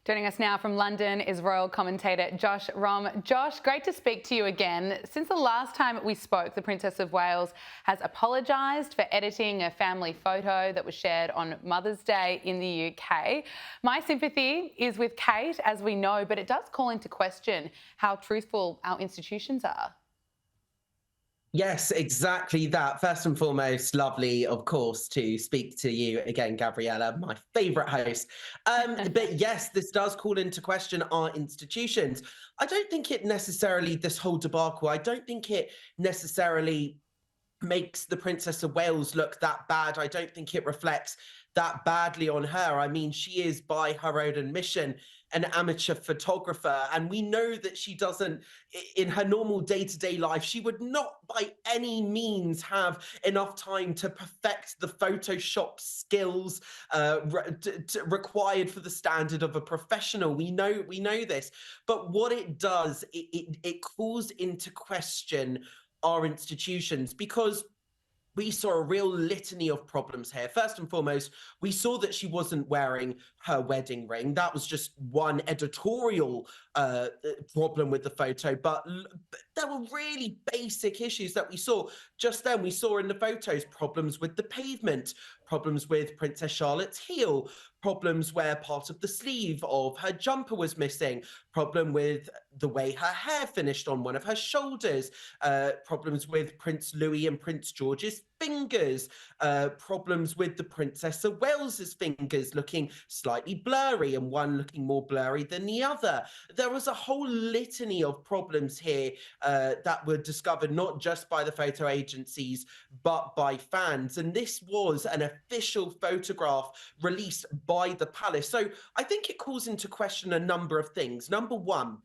Joining us now from London is royal commentator Josh Rom. Josh, great to speak to you again. Since the last time we spoke, the Princess of Wales has apologised for editing a family photo that was shared on Mother's Day in the UK. My sympathy is with Kate, as we know, but it does call into question how truthful our institutions are. Yes, exactly that. First and foremost, lovely, of course, to speak to you again, Gabriella, my favourite host. But yes, this does call into question our institutions. I don't think it necessarily, this whole debacle, I don't think it necessarily makes the Princess of Wales look that bad. I don't think it reflects that badly on her. I mean, she is, by her own admission, an amateur photographer, and we know that she doesn't, in her normal day-to-day life, she would not by any means have enough time to perfect the Photoshop skills required for the standard of a professional. We know this, but what it does, it calls into question our institutions, because we saw a real litany of problems here. First and foremost, we saw that she wasn't wearing her wedding ring. That was just one editorial problem with the photo, but there were really basic issues that we saw. Just then, we saw in the photos problems with the pavement, problems with Princess Charlotte's heel, problems where part of the sleeve of her jumper was missing, problem with the way her hair finished on one of her shoulders, problems with Prince Louis and Prince George's fingers, problems with the Princess of Wales's fingers looking slightly blurry and one looking more blurry than the other. There was a whole litany of problems here that were discovered not just by the photo agencies, but by fans. And this was an official photograph released by the palace. So I think it calls into question a number of things. Number one,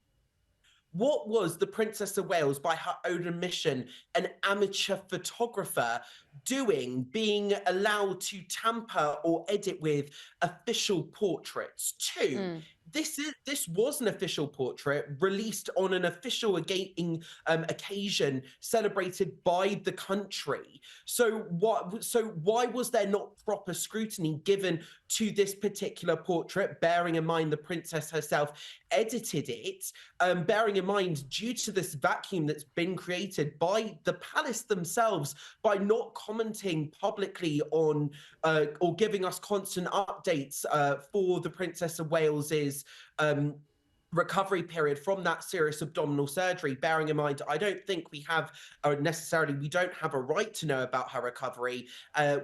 what was the Princess of Wales, by her own admission, an amateur photographer, doing, being allowed to tamper or edit with official portraits? Two, this was an official portrait released on an official occasion celebrated by the country. So why was there not proper scrutiny given to this particular portrait, bearing in mind the princess herself edited it, bearing in mind, due to this vacuum that's been created by the palace themselves, by not commenting publicly on or giving us constant updates for the Princess of Wales's recovery period from that serious abdominal surgery. Bearing in mind, I don't think we have we don't have a right to know about her recovery.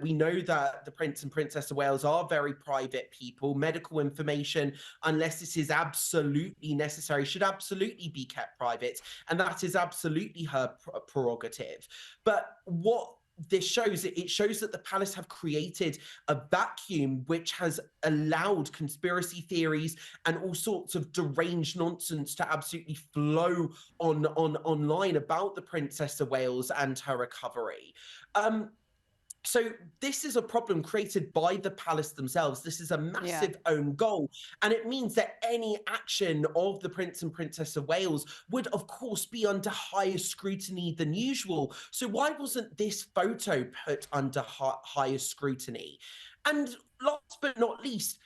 We know that the Prince and Princess of Wales are very private people. Medical information, unless this is absolutely necessary, should absolutely be kept private, and that is absolutely her prerogative. But what this shows, it shows that the palace have created a vacuum which has allowed conspiracy theories and all sorts of deranged nonsense to absolutely flow online about the Princess of Wales and her recovery. So this is a problem created by the palace themselves. This is a massive own goal. And it means that any action of the Prince and Princess of Wales would, of course, be under higher scrutiny than usual. So why wasn't this photo put under higher scrutiny? And last but not least,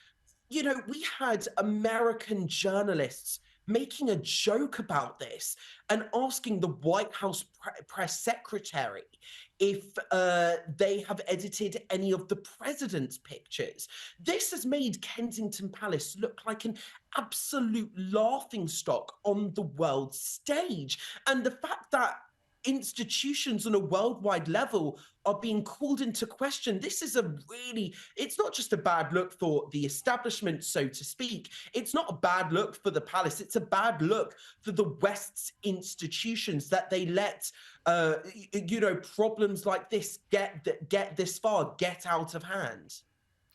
you know, we had American journalists making a joke about this and asking the White House press secretary if they have edited any of the president's pictures. This has made Kensington Palace look like an absolute laughingstock on the world stage. And the fact that institutions on a worldwide level are being called into question, this is it's not just a bad look for the establishment, so to speak. It's not a bad look for the palace. It's a bad look for the West's institutions, that they let problems like this get this far, get out of hand.